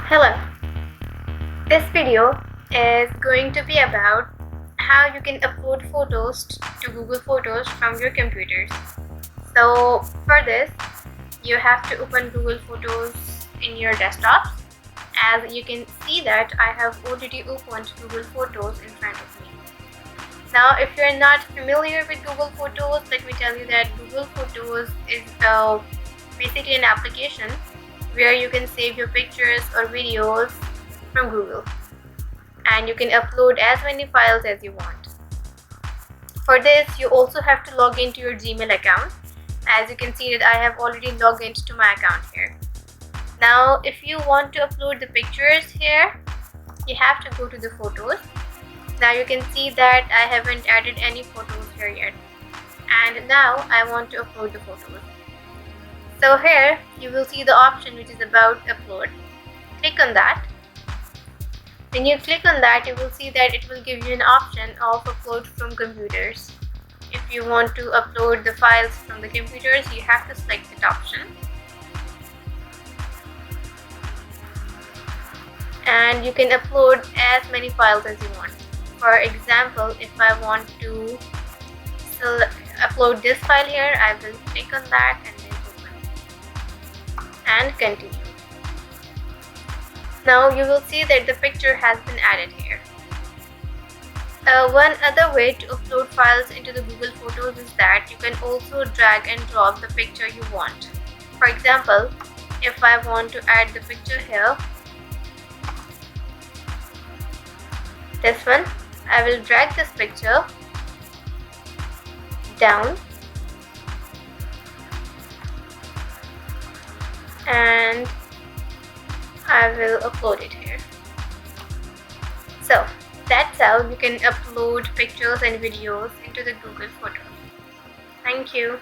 Hello, this video is going to be about how you can upload photos to Google Photos from your computers. So for this, you have to open Google Photos in your desktop. As you can see that I have already opened Google Photos in front of me. Now if you're not familiar with Google Photos, let me tell you that Google Photos is basically an application where you can save your pictures or videos from Google, and you can upload as many files as you want. For this, you also have to log into your Gmail account. As you can see that I have already logged into my account here. Now if you want to upload the pictures here, you have to go to the photos. Now you can see that I haven't added any photos here yet, and now I want to upload the photos. So here you will see the option which is about upload. Click on that. When you click on that, you will see that it will give you an option of upload from computers. If you want to upload the files from the computers, you have to select that option. And you can upload as many files as you want. For example, if I want to upload this file here, I will click on that and then open and continue. Now you will see that the picture has been added here. One other way to upload files into the Google Photos is that you can also drag and drop the picture you want. For example, if I want to add the picture here, this one, I will drag this picture down and I will upload it here. So that's how you can upload pictures and videos into the Google Photos. Thank you.